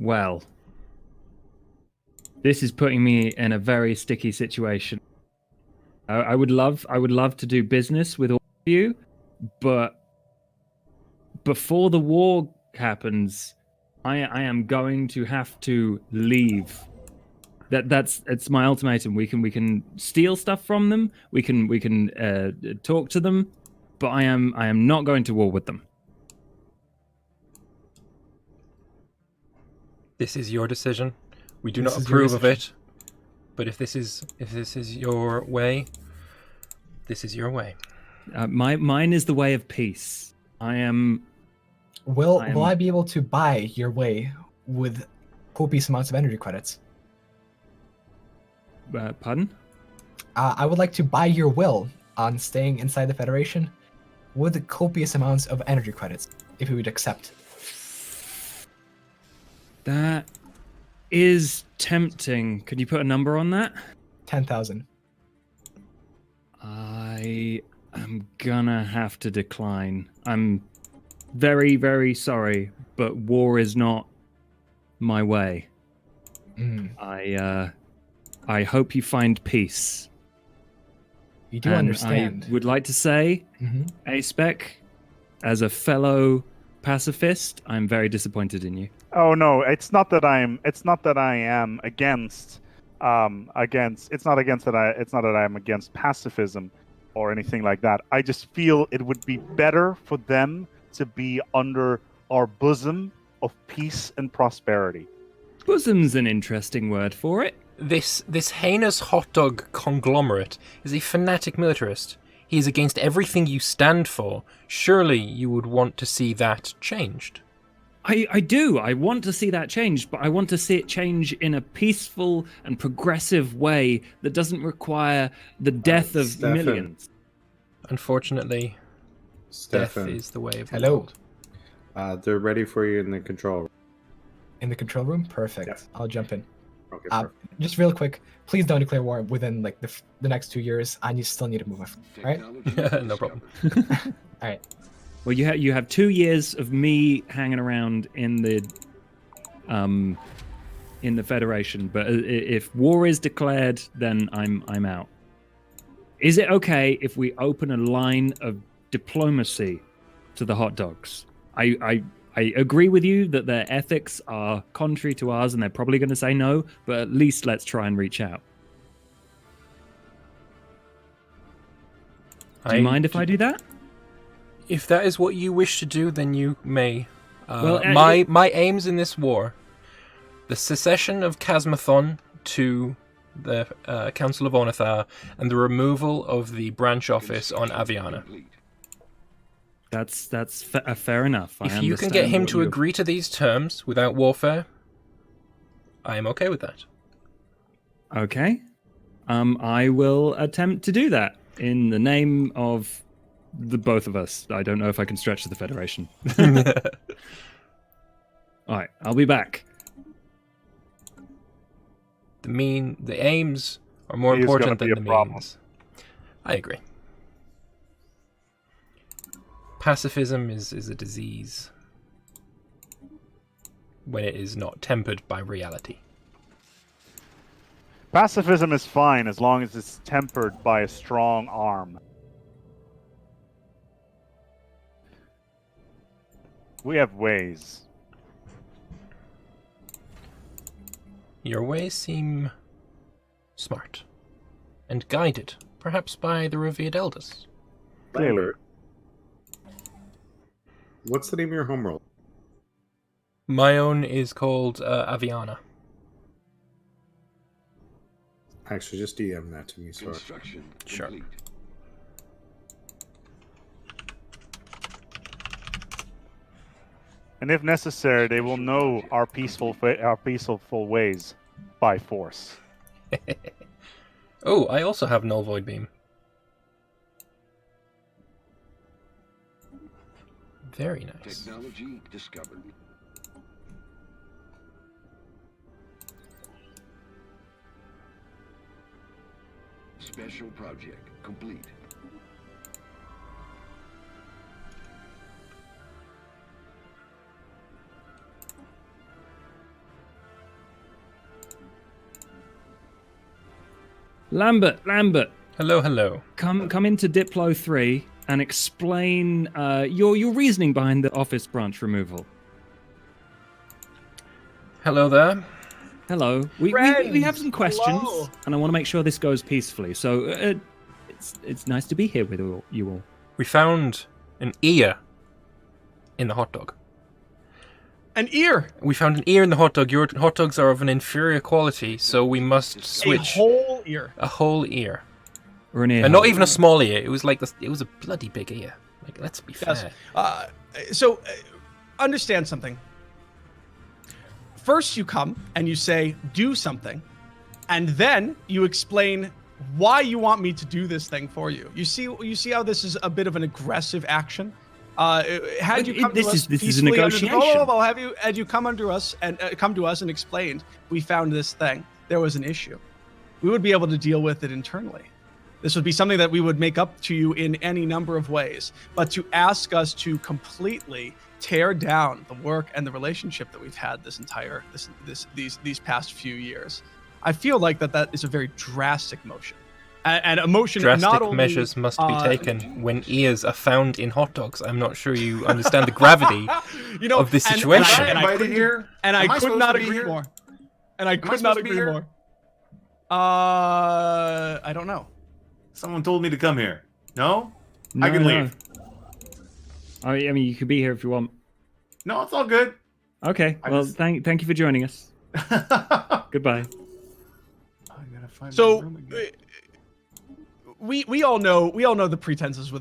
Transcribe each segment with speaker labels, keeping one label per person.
Speaker 1: Well, this is putting me in a very sticky situation. I would love to do business with all of you, but before the war happens, I am going to have to leave. It's my ultimatum. We can steal stuff from them. We can talk to them, but I am not going to war with them.
Speaker 2: This is your decision. We do not approve of it. But if this is your way, this is your way.
Speaker 1: Mine is the way of peace.
Speaker 3: Will I be able to buy your way with copious amounts of energy credits?
Speaker 1: Pardon?
Speaker 3: I would like to buy your will on staying inside the Federation with copious amounts of energy credits, if you would accept.
Speaker 1: That is tempting. Could you put a number on that?
Speaker 3: 10,000.
Speaker 1: I am gonna have to decline. I'm very, very sorry, but war is not my way. I hope you find peace.
Speaker 3: You do understand.
Speaker 1: I would like to say, A-Spec, as a fellow pacifist, I'm very disappointed in you.
Speaker 4: Oh no, it's not that I am against it's not that I am against pacifism or anything like that. I just feel it would be better for them to be under our bosom of peace and prosperity.
Speaker 1: Bosom's an interesting word for it.
Speaker 2: This heinous hot dog conglomerate is a fanatic militarist. He is against everything you stand for. Surely you would want to see that changed.
Speaker 1: I do. I want to see that change, but I want to see it change in a peaceful and progressive way that doesn't require the death of millions.
Speaker 2: Unfortunately, death is the way of the world.
Speaker 5: They're ready for you in the control room.
Speaker 3: In the control room? Perfect.
Speaker 5: Yep.
Speaker 3: I'll jump in.
Speaker 5: Okay,
Speaker 3: just real quick, please don't declare war within like the next 2 years, and you still need to move my fleet, right?
Speaker 2: No problem.
Speaker 3: All right.
Speaker 1: Well, you have 2 years of me hanging around in the Federation, but if war is declared, then I'm out. Is it okay if we open a line of diplomacy to the hot dogs? I agree with you that their ethics are contrary to ours, and they're probably going to say no, but at least let's try and reach out. Do you mind if I do that?
Speaker 2: If that is what you wish to do, then you may. My aims in this war, the secession of Casmathon to the Council of Ornithar, and the removal of the branch office on Aviana.
Speaker 1: That's fair enough.
Speaker 2: If you can get him to agree to these terms without warfare, I am okay with that.
Speaker 1: Okay. I will attempt to do that in the name of the both of us. I don't know if I can stretch to the Federation. All right, I'll be back.
Speaker 2: The aims are more important than the means. I agree. Pacifism is a disease when it is not tempered by reality.
Speaker 4: Pacifism is fine as long as it's tempered by a strong arm. We have ways.
Speaker 2: Your ways seem smart and guided, perhaps by the revered elders.
Speaker 5: Lambert, what's the name of your homeworld?
Speaker 2: My own is called Aviana.
Speaker 5: Actually, just DM that to me, sorry.
Speaker 2: Sure.
Speaker 6: Complete.
Speaker 4: And if necessary, they will know our peaceful ways by force.
Speaker 2: Oh, I also have Null Void Beam. Very nice.
Speaker 6: Technology discovered. Special project complete.
Speaker 1: Lambert.
Speaker 2: Hello, hello.
Speaker 1: Come into Diplo 3 and explain your reasoning behind the office branch removal.
Speaker 2: Hello there.
Speaker 1: Hello. We have some questions, and I want to make sure this goes peacefully. So it's nice to be here with you all.
Speaker 2: We found an ear in the hot dog.
Speaker 7: An ear?
Speaker 2: We found an ear in the hot dog. Your hot dogs are of an inferior quality, so we must switch.
Speaker 7: A whole ear.
Speaker 2: A whole ear.
Speaker 1: Or an ear.
Speaker 2: And not even a small ear. It was like this. It was a bloody big ear. Like, let's be fair.
Speaker 7: So, understand something. First, you come and you say, "Do something," and then you explain why you want me to do this thing for you. You see how this is a bit of an aggressive action. Had you come to us
Speaker 1: this is a negotiation.
Speaker 7: Had you come under us and come to us and explained, we found this thing, there was an issue, we would be able to deal with it internally. This would be something that we would make up to you in any number of ways. But to ask us to completely tear down the work and the relationship that we've had these past few years, I feel like that is a very drastic motion. And a motion
Speaker 2: drastic
Speaker 7: not only,
Speaker 2: measures must be taken when ears are found in hot dogs. I'm not sure you understand the gravity of this situation.
Speaker 7: And I could not agree more. And I could not agree more. I don't know.
Speaker 8: Someone told me to come here. No? I can leave.
Speaker 1: I mean, you could be here if you want.
Speaker 8: No, it's all good.
Speaker 1: Okay. Thank you for joining us. Goodbye.
Speaker 8: I gotta find
Speaker 7: So,
Speaker 8: my room again.
Speaker 7: we all know the pretenses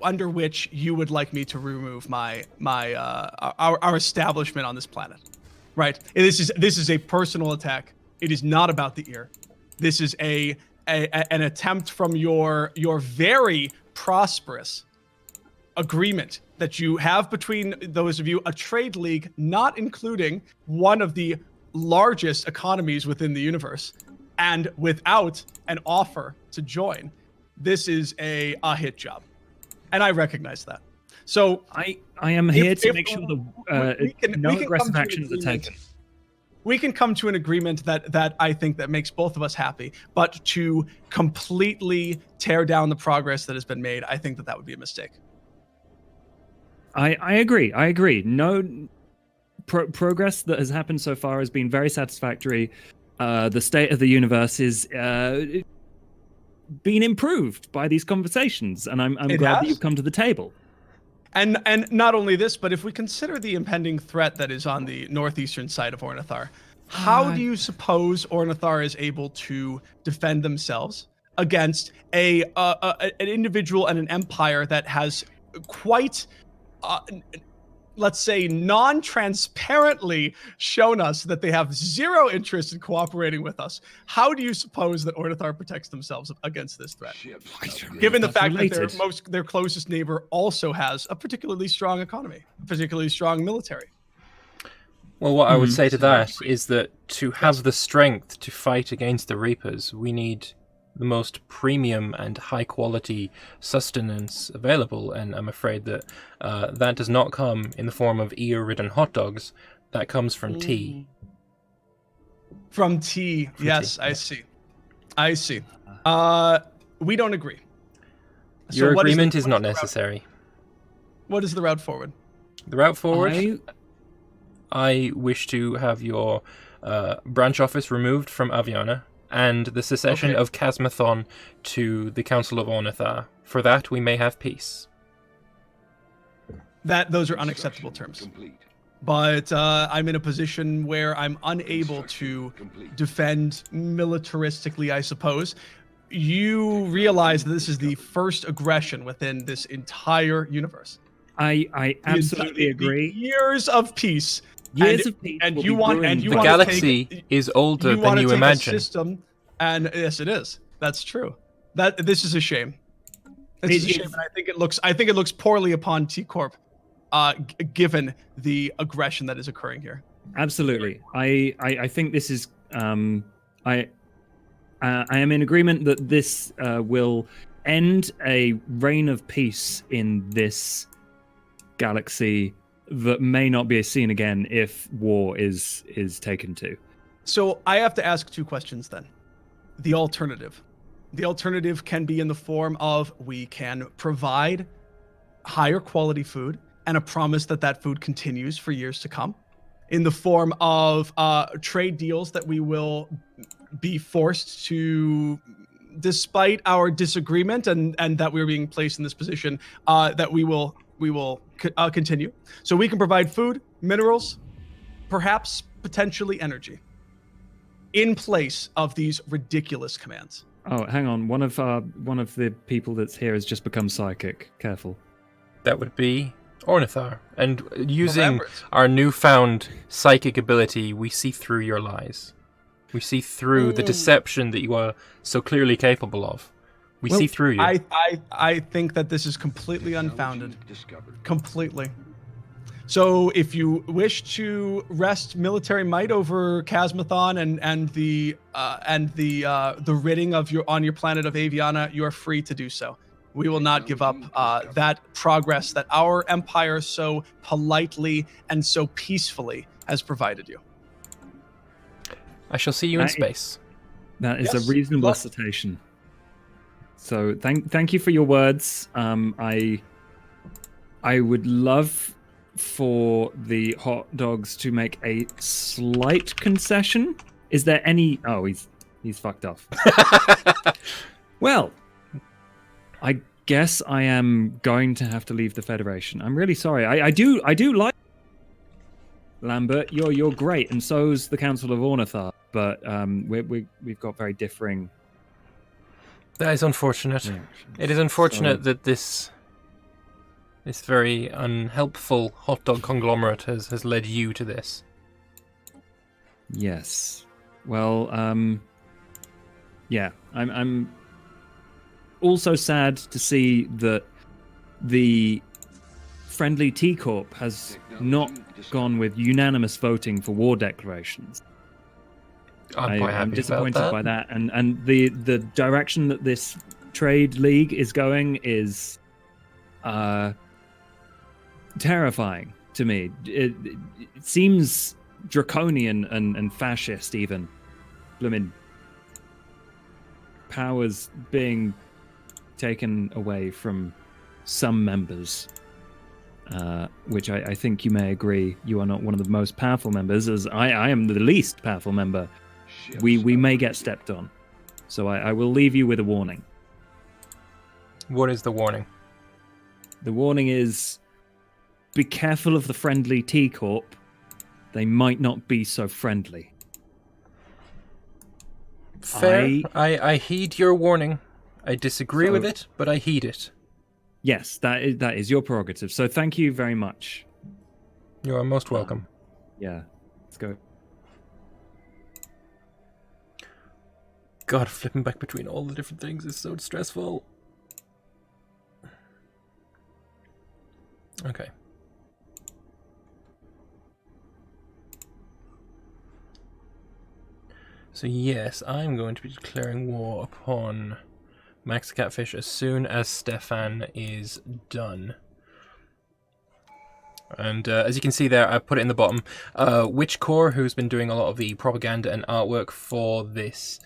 Speaker 7: under which you would like me to remove our establishment on this planet, right? This is a personal attack. It is not about the ear. This is an attempt from your very prosperous agreement that you have between those of you, a trade league, not including one of the largest economies within the universe, and without an offer to join. This is a hit job, and I recognize that. So
Speaker 1: I am here to make sure no aggressive actions are taken.
Speaker 7: We can come to an agreement that I think that makes both of us happy, but to completely tear down the progress that has been made, I think that would be a mistake.
Speaker 1: I agree. No progress that has happened so far has been very satisfactory. The state of the universe is being improved by these conversations, and I'm glad that you've come to the table.
Speaker 7: And not only this, but if we consider the impending threat that is on the northeastern side of Ornithar, how do you suppose Ornithar is able to defend themselves against an individual and an empire that has quite, let's say, non-transparently shown us that they have zero interest in cooperating with us? How do you suppose that Ornithar protects themselves against this threat? Given the fact that their closest neighbor also has a particularly strong economy, particularly strong military.
Speaker 2: Well, what I would say to that is that to have the strength to fight against the Reapers, we need the most premium and high-quality sustenance available, and I'm afraid that that does not come in the form of ear-ridden hot dogs. That comes from tea.
Speaker 7: From tea, yes, I see. We don't agree.
Speaker 2: Your agreement is not necessary.
Speaker 7: What is the route forward?
Speaker 2: The route forward? I wish to have your branch office removed from Aviana, and the secession of Chasmathon to the Council of Ornithar. For that, we may have peace.
Speaker 7: Those are unacceptable terms. But I'm in a position where I'm unable to defend militaristically, I suppose. You realize that this is the first aggression within this entire universe.
Speaker 1: I absolutely agree.
Speaker 7: Years of peace.
Speaker 1: And
Speaker 7: you want
Speaker 2: the galaxy is older than you imagine.
Speaker 7: System, and yes, it is. That's true. This is a shame. This is a shame, and I think it looks poorly upon T Corp, given the aggression that is occurring here.
Speaker 1: Absolutely. I think this is I am in agreement that this will end a reign of peace in this galaxy that may not be seen again if war is taken to.
Speaker 7: So I have to ask two questions then. The alternative. The alternative can be in the form of we can provide higher quality food and a promise that that food continues for years to come, in the form of trade deals that we will be forced to, despite our disagreement and that we're being placed in this position, that we will continue. So we can provide food, minerals, perhaps potentially energy, in place of these ridiculous commands.
Speaker 1: Oh, hang on. One of the people that's here has just become psychic. Careful.
Speaker 2: That would be Ornithar. And using our newfound psychic ability, we see through your lies. We see through the deception that you are so clearly capable of. We see through you.
Speaker 7: I think that this is completely unfounded. Completely. So if you wish to wrest military might over Chasmathon and the ridding of on your planet of Aviana, you are free to do so. We will not give up that progress that our empire so politely and so peacefully has provided you.
Speaker 2: I shall see you in space.
Speaker 1: That is a reasonable citation. So thank you for your words. I would love for the hot dogs to make a slight concession. Is there any? Oh, he's fucked off. Well, I guess I am going to have to leave the Federation. I'm really sorry. I do like Lambert. You're great, and so's the Council of Ornithar. But we've got very differing.
Speaker 2: That is unfortunate. Reactions. It is unfortunate that this very unhelpful hot dog conglomerate has led you to this.
Speaker 1: Yes. Well, yeah. I'm also sad to see that the friendly T Corp has not gone with unanimous voting for war declarations. I'm disappointed by that, and the direction that this trade league is going is terrifying to me. It seems draconian and fascist, even. Blooming powers being taken away from some members, which I think you may agree you are not one of the most powerful members, as I am the least powerful member. We may get stepped on. So I will leave you with a warning.
Speaker 2: What is the warning?
Speaker 1: The warning is, be careful of the friendly T Corp. They might not be so friendly.
Speaker 2: Fair. I heed your warning. I disagree with it, but I heed it.
Speaker 1: Yes, that is your prerogative. So thank you very much.
Speaker 2: You are most welcome.
Speaker 1: Yeah, let's go.
Speaker 2: God, flipping back between all the different things is so stressful. Okay. So yes, I'm going to be declaring war upon Max Catfish as soon as Stefan is done. And as you can see there, I put it in the bottom. Witchcore, who's been doing a lot of the propaganda and artwork for this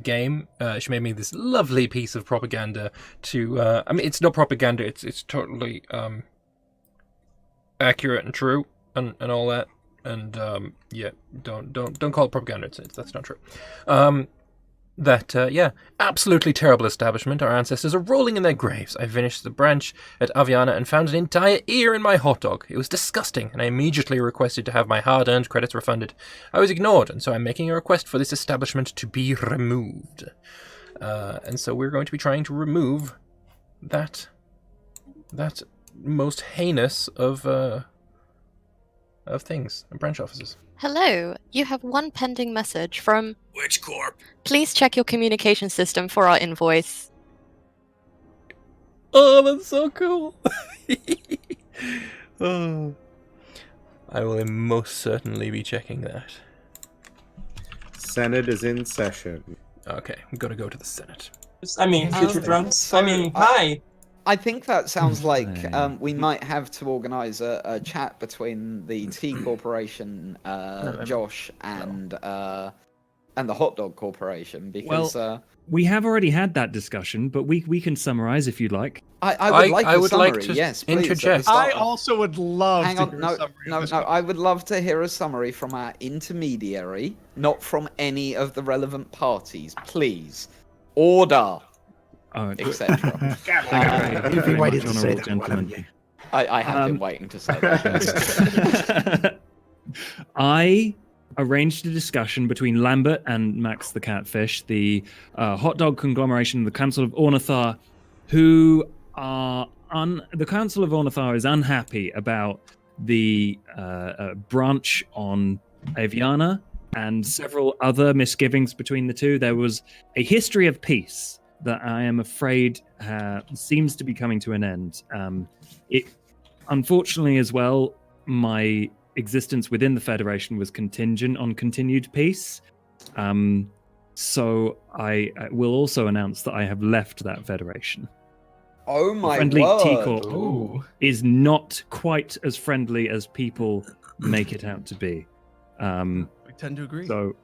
Speaker 2: game, she made me this lovely piece of propaganda to... I mean, it's not propaganda, it's totally accurate and true and all that. And yeah, don't call it propaganda. That's not true. Yeah, absolutely terrible establishment. Our ancestors are rolling in their graves. I finished the branch at Aviana and found an entire ear in my hot dog. It was disgusting, and I immediately requested to have my hard-earned credits refunded. I was ignored, and so I'm making a request for this establishment to be removed. And so we're going to be trying to remove that most heinous of things and branch offices.
Speaker 9: Hello, you have one pending message from
Speaker 3: Which Corp?
Speaker 9: Please check your communication system for our invoice.
Speaker 2: Oh, that's so cool. Oh. I will most certainly be checking that.
Speaker 5: Senate is in session.
Speaker 2: Okay, I'm gonna go to the Senate.
Speaker 10: I mean, future drums. I mean, hi.
Speaker 11: I think that sounds like we might have to organise a chat between the T Corporation, Josh, and and the Hot Dog Corporation, because
Speaker 1: we have already had that discussion, but we can summarize if you'd like.
Speaker 11: I would like a summary.
Speaker 2: to
Speaker 11: yes, please,
Speaker 2: interject.
Speaker 7: I also would love
Speaker 11: Hang
Speaker 7: to
Speaker 11: on,
Speaker 7: hear
Speaker 11: no,
Speaker 7: a summary
Speaker 11: no,
Speaker 7: of this
Speaker 11: no.
Speaker 7: one.
Speaker 11: I would love to hear a summary from our intermediary, not from any of the relevant parties, please. Order, etc.
Speaker 3: You've been waiting to say that, haven't you?
Speaker 11: I have been waiting to say that.
Speaker 1: I arranged a discussion between Lambert and Max the Catfish, the hot dog conglomeration of the Council of Ornithar, who are the Council of Ornithar is unhappy about the branch on Aviana and several other misgivings between the two. There was a history of peace that I am afraid seems to be coming to an end. It, unfortunately, as well, my existence within the Federation was contingent on continued peace. So I will also announce that I have left that Federation.
Speaker 11: Oh my
Speaker 1: friendly
Speaker 11: word!
Speaker 1: T-Corp is not quite as friendly as people make it out to be.
Speaker 7: We tend to agree.
Speaker 1: So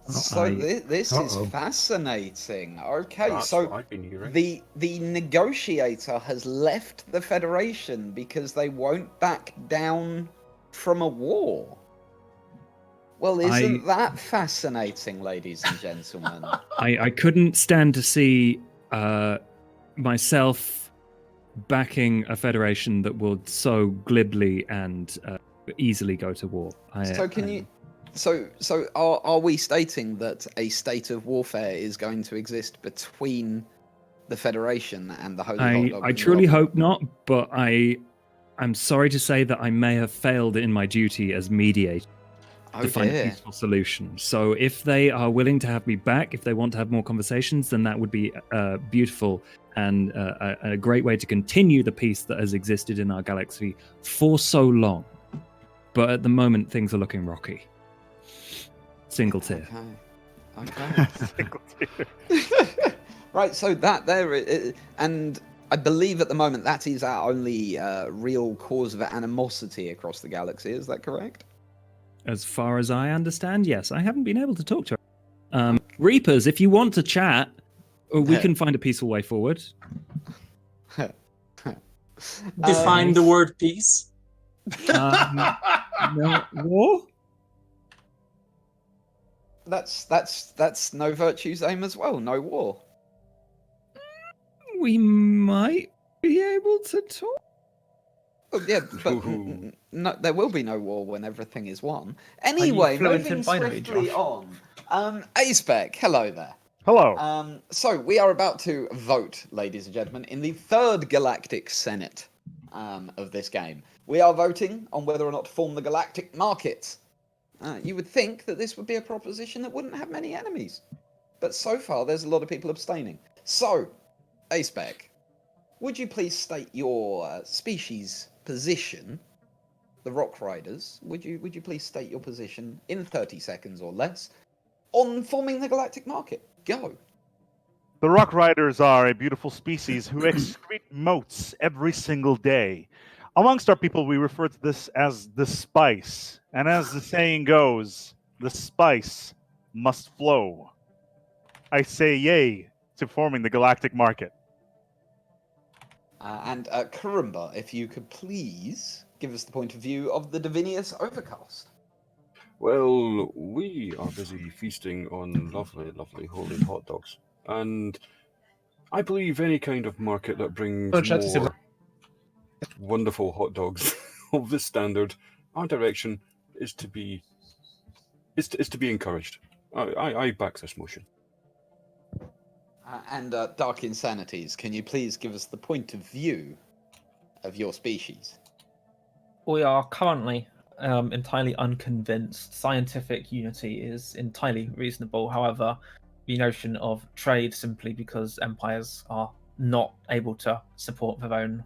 Speaker 11: this is fascinating. Okay,
Speaker 5: That's
Speaker 11: so
Speaker 5: what I've been hearing.
Speaker 11: the negotiator has left the Federation because they won't back down from a war. Well, isn't that fascinating, ladies and gentlemen?
Speaker 1: I couldn't stand to see myself backing a federation that would so glibly and easily go to war.
Speaker 11: So are we stating that a state of warfare is going to exist between the Federation and the Holy Hot Dog?
Speaker 1: I truly hope not, but I'm sorry to say that I may have failed in my duty as mediator to find a peaceful solution. So if they are willing to have me back, if they want to have more conversations, then that would be beautiful and a great way to continue the peace that has existed in our galaxy for so long. But at the moment, things are looking rocky. Single tier.
Speaker 11: Okay.
Speaker 4: Single tier.
Speaker 11: Right, so that there, and I believe at the moment that is our only real cause of animosity across the galaxy. Is that correct?
Speaker 1: As far as I understand, yes. I haven't been able to talk to her. Reapers, if you want to chat, we can find a peaceful way forward.
Speaker 10: Define the word peace.
Speaker 1: No, war?
Speaker 11: That's no virtue's aim as well. No war.
Speaker 1: We might be able to talk.
Speaker 11: Well, yeah, but no, there will be no war when everything is won. Anyway, moving swiftly on. A-Spec, hello there.
Speaker 4: Hello.
Speaker 11: So we are about to vote, ladies and gentlemen, in the third Galactic Senate of this game. We are voting on whether or not to form the Galactic Market. You would think that this would be a proposition that wouldn't have many enemies. But so far, there's a lot of people abstaining. So, A-Spec, would you please state your species position, the Rock Riders? Would you please state your position in 30 seconds or less on forming the Galactic Market? Go.
Speaker 4: The Rock Riders are a beautiful species who excrete motes every single day. Amongst our people, we refer to this as the spice. And as the saying goes, the spice must flow. I say yay to forming the Galactic Market.
Speaker 11: And Karumba, if you could please give us the point of view of the Divinius Overcast.
Speaker 12: Well, we are busy feasting on lovely, lovely holy hot dogs. And I believe any kind of market that brings more wonderful hot dogs of this standard, our direction is to be encouraged. I back this motion.
Speaker 11: And Dark Insanities, can you please give us the point of view of your species?
Speaker 13: We are currently entirely unconvinced. Scientific unity is entirely reasonable. However, the notion of trade simply because empires are not able to support their own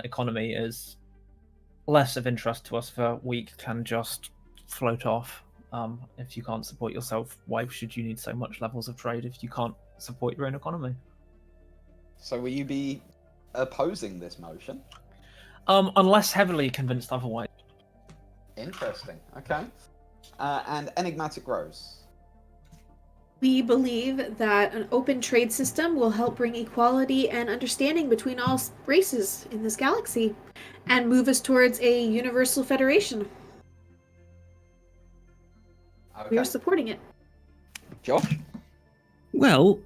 Speaker 13: economy is less of interest to us. The weak can just float off. If you can't support yourself, why should you need so much levels of trade if you can't support your own economy?
Speaker 11: So will you be opposing this motion?
Speaker 13: Unless heavily convinced otherwise.
Speaker 11: Interesting. Okay. And Enigmatic Rose.
Speaker 14: We believe that an open trade system will help bring equality and understanding between all races in this galaxy and move us towards a universal federation.
Speaker 11: Okay.
Speaker 14: We are supporting it.
Speaker 11: Josh?
Speaker 1: Well,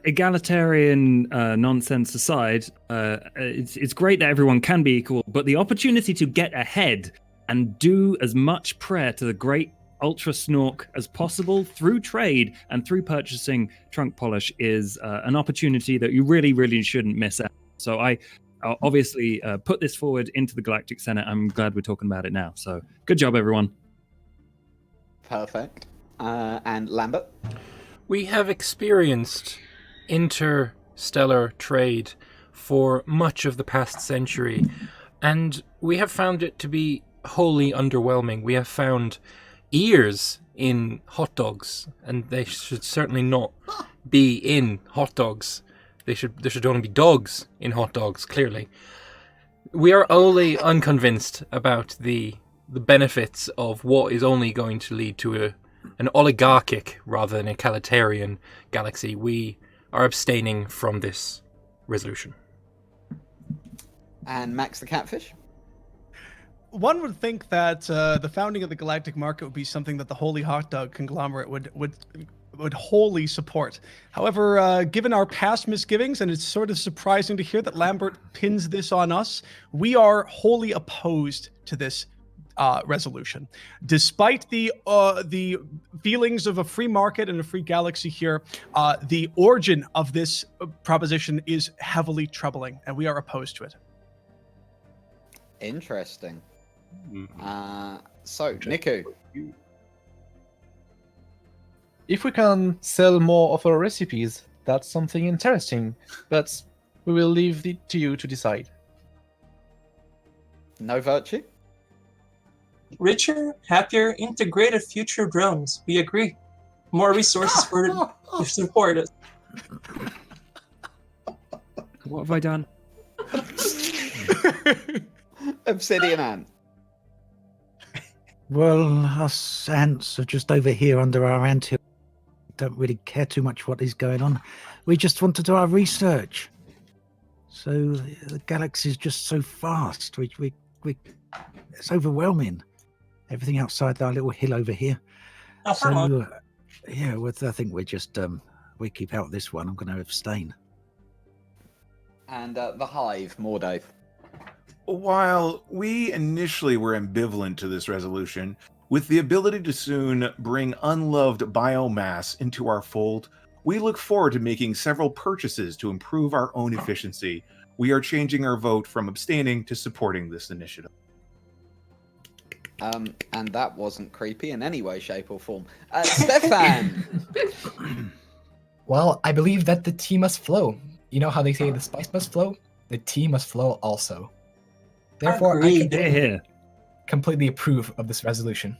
Speaker 1: egalitarian nonsense aside, it's great that everyone can be equal, but the opportunity to get ahead and do as much prayer to the great Ultra Snork as possible through trade and through purchasing trunk polish is an opportunity that you really, really shouldn't miss out. So I obviously put this forward into the Galactic Senate. I'm glad we're talking about it now. So good job, everyone.
Speaker 11: Perfect. And Lambert?
Speaker 2: We have experienced interstellar trade for much of the past century, and we have found it to be wholly underwhelming. We have found ears in hot dogs, and they should certainly not be in hot dogs. There should only be dogs in hot dogs, clearly. We are wholly unconvinced about the benefits of what is only going to lead to an oligarchic rather than egalitarian galaxy. We are abstaining from this resolution.
Speaker 11: And Max the Catfish?
Speaker 7: One would think that the founding of the galactic market would be something that the Holy Hot Dog conglomerate would wholly support. However, given our past misgivings, and it's sort of surprising to hear that Lambert pins this on us, we are wholly opposed to this resolution. Despite the feelings of a free market and a free galaxy here, the origin of this proposition is heavily troubling, and we are opposed to it.
Speaker 11: Interesting. So, Niku.
Speaker 15: If we can sell more of our recipes, that's something interesting, but we will leave it to you to decide.
Speaker 11: No virtue?
Speaker 10: Richer, happier, integrated future drones. We agree. More resources for to support us.
Speaker 1: What have I done?
Speaker 11: Obsidian Ant.
Speaker 16: Well, us ants are just over here under our anthill. Don't really care too much what is going on. We just want to do our research. So the galaxy is just so fast. We it's overwhelming. Everything outside our little hill over here.
Speaker 10: Oh,
Speaker 16: so yeah, I think we just we keep out this one. I'm going to abstain.
Speaker 11: And the Hive, Mordave.
Speaker 8: While we initially were ambivalent to this resolution, with the ability to soon bring unloved biomass into our fold, we look forward to making several purchases to improve our own efficiency. We are changing our vote from abstaining to supporting this initiative.
Speaker 11: And that wasn't creepy in any way, shape, or form. Stefan!
Speaker 3: Well, I believe that the tea must flow. You know how they say the spice must flow? The tea must flow also. Therefore, I completely approve of this resolution.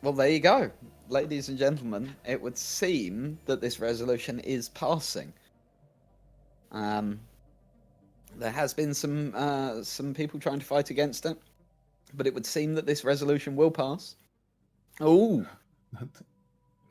Speaker 11: Well, there you go. Ladies and gentlemen, it would seem that this resolution is passing. There has been some people trying to fight against it, but it would seem that this resolution will pass. Ooh.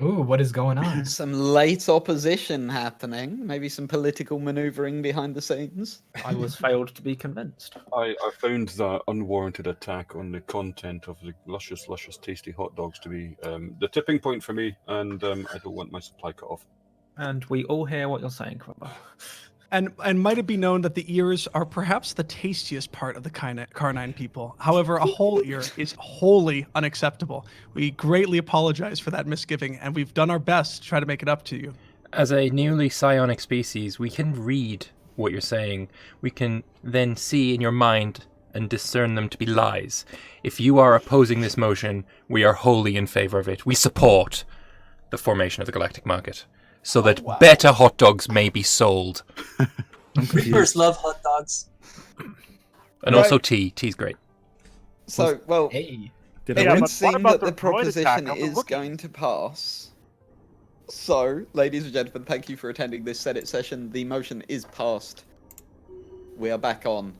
Speaker 3: Ooh, what is going on?
Speaker 11: Some late opposition happening. Maybe some political maneuvering behind the scenes.
Speaker 13: I was failed to be convinced.
Speaker 12: I found that unwarranted attack on the content of the luscious, tasty hot dogs to be the tipping point for me, and I don't want my supply cut off.
Speaker 13: And we all hear what you're saying, Crumber.
Speaker 7: And might it be known that the ears are perhaps the tastiest part of the Carnine people. However, a whole ear is wholly unacceptable. We greatly apologize for that misgiving, and we've done our best to try to make it up to you.
Speaker 2: As a newly psionic species, we can read what you're saying. We can then see in your mind and discern them to be lies. If you are opposing this motion, we are wholly in favor of it. We support the formation of the galactic market, so that better hot dogs may be sold.
Speaker 10: Reapers love hot dogs.
Speaker 2: And also tea. Tea's great.
Speaker 11: So, well,
Speaker 3: hey.
Speaker 11: It would seem that the proposition is going to pass. So, ladies and gentlemen, thank you for attending this Senate session. The motion is passed. We are back on.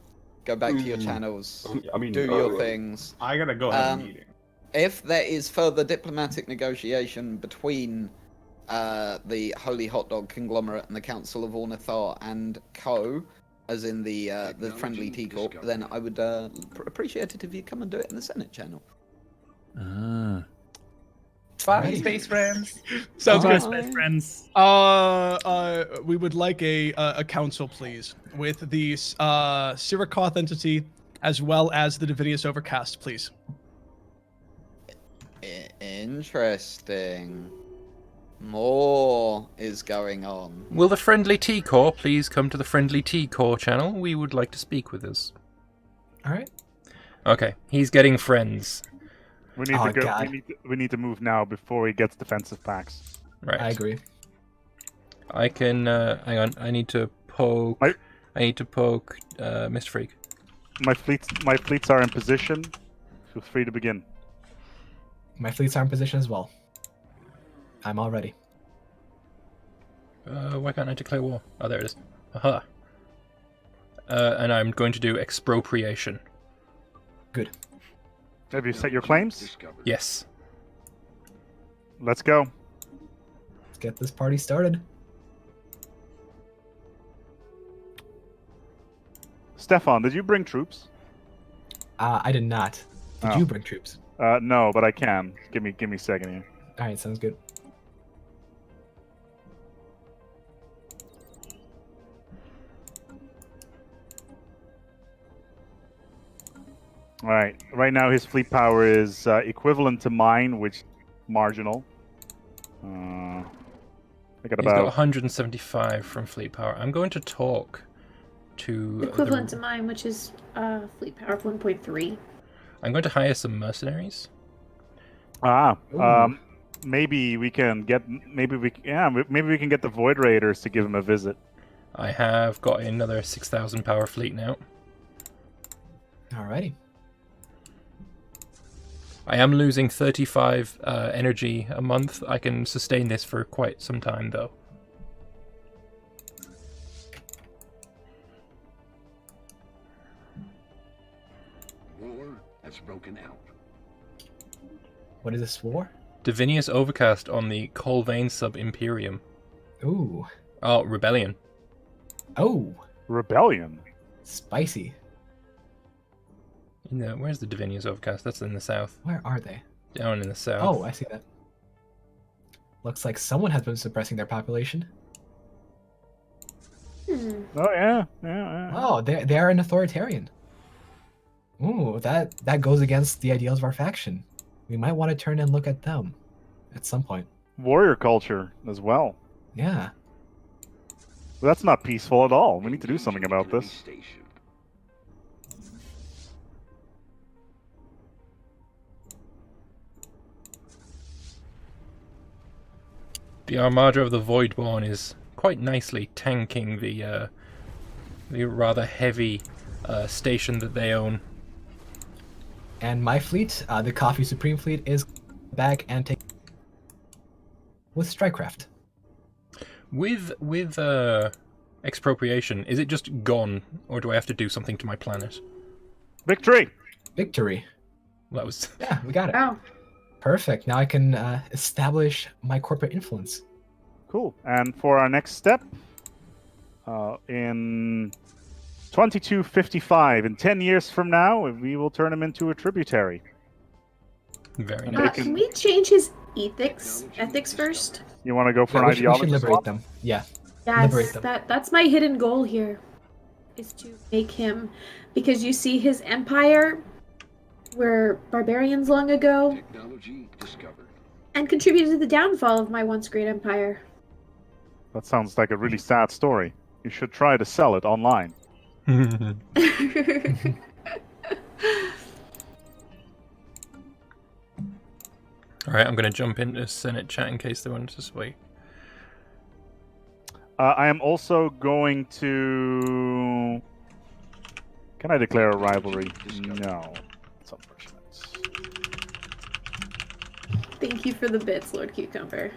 Speaker 11: Go back to your channels. Do your things.
Speaker 8: I gotta go have a meeting.
Speaker 11: If there is further diplomatic negotiation between the Holy Hot Dog Conglomerate and the Council of Ornithar and Co., as in the Friendly Tea Corp, then I would appreciate it if you come and do it in the Senate channel.
Speaker 15: Bye, space friends.
Speaker 7: Sounds
Speaker 1: Bye,
Speaker 7: good.
Speaker 1: space friends.
Speaker 7: We would like a council, please, with the Sirakoth entity as well as the Divinius Overcast, please.
Speaker 11: Interesting. More is going on.
Speaker 2: Will the Friendly Tea Corps please come to the Friendly Tea Corps channel? We would like to speak with us.
Speaker 3: All right.
Speaker 2: Okay, he's getting friends.
Speaker 4: We need to go. We need to move now before he gets defensive packs.
Speaker 2: Right.
Speaker 3: I agree.
Speaker 2: I can. Hang on. I need to poke. I need to poke Mr. Freak.
Speaker 4: My fleets are in position. Feel free to begin.
Speaker 3: My fleets are in position as well. I'm all ready.
Speaker 2: Why can't I declare war? Oh, there it is. Aha. And I'm going to do expropriation.
Speaker 3: Good.
Speaker 4: Have you set your claims?
Speaker 2: Yes.
Speaker 4: Let's go.
Speaker 3: Let's get this party started.
Speaker 4: Stefan, did you bring troops?
Speaker 3: I did not. Did you bring troops?
Speaker 4: No, but I can. Give me a second here.
Speaker 3: All right, sounds good.
Speaker 4: All right. Right now, his fleet power is equivalent to mine, which marginal. I got
Speaker 2: He's got 175 from fleet power. I'm going to talk to
Speaker 14: Equivalent to mine, which is fleet power of 1.3.
Speaker 2: I'm going to hire some mercenaries.
Speaker 4: Maybe we can get maybe we can get the Void Raiders to give him a visit.
Speaker 2: I have got another 6,000 power fleet now.
Speaker 3: Alrighty.
Speaker 2: I am losing 35 energy a month. I can sustain this for quite some time, though.
Speaker 6: War has broken out.
Speaker 3: What is this war?
Speaker 2: Divinius Overcast on the Colvane Sub-Imperium.
Speaker 3: Ooh.
Speaker 2: Oh, Rebellion.
Speaker 3: Oh.
Speaker 4: Rebellion?
Speaker 3: Spicy.
Speaker 2: Where's the Divinius Overcast? That's in the south.
Speaker 3: Where are they?
Speaker 2: Down in the south.
Speaker 3: Oh, I see that. Looks like someone has been suppressing their population.
Speaker 14: Hmm.
Speaker 4: Oh yeah.
Speaker 3: Oh, they are an authoritarian. Ooh, that goes against the ideals of our faction. We might want to turn and look at them at some point.
Speaker 4: Warrior culture as well.
Speaker 3: Yeah.
Speaker 4: Well, that's not peaceful at all. We need to do something about this.
Speaker 2: The Armada of the Voidborn is quite nicely tanking the rather heavy station that they own.
Speaker 3: And my fleet, the Coffee Supreme fleet, is back and take with Strikecraft.
Speaker 2: With expropriation, is it just gone, or do I have to do something to my planet?
Speaker 4: Victory!
Speaker 3: Victory.
Speaker 2: That was...
Speaker 3: Yeah, we got it.
Speaker 14: Wow.
Speaker 3: Perfect. Now I can establish my corporate influence.
Speaker 4: Cool. And for our next step, in 2255, in 10 years from now, we will turn him into a tributary.
Speaker 2: Very
Speaker 14: nice. Can we change his ethics first?
Speaker 4: You want to go for an
Speaker 3: we
Speaker 4: ideology
Speaker 3: should liberate
Speaker 4: swap?
Speaker 3: them. Yeah.
Speaker 14: Yes,
Speaker 3: Liberate them.
Speaker 14: that's my hidden goal here, is to make him, because you see his empire were barbarians long ago
Speaker 6: Technology discovered.
Speaker 14: and contributed to the downfall of my once great empire.
Speaker 4: That sounds like a really sad story. You should try to sell it online.
Speaker 2: Alright, I'm going to jump into Senate chat in case they want to sway.
Speaker 4: I am also going to... Can I declare a rivalry? No. It's unfortunate.
Speaker 14: Thank you for the bits, Lord Cucumber.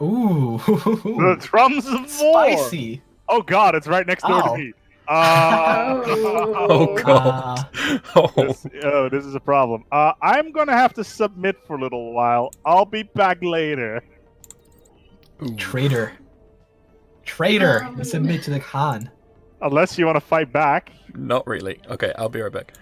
Speaker 3: Ooh.
Speaker 4: The drums of war!
Speaker 3: Spicy.
Speaker 4: Oh god, it's right next door to me.
Speaker 2: Oh god.
Speaker 4: This is a problem. I'm gonna have to submit for a little while. I'll be back later.
Speaker 3: Traitor. Traitor! You submit to the Khan.
Speaker 4: Unless you want to fight back.
Speaker 2: Not really. Okay, I'll be right back.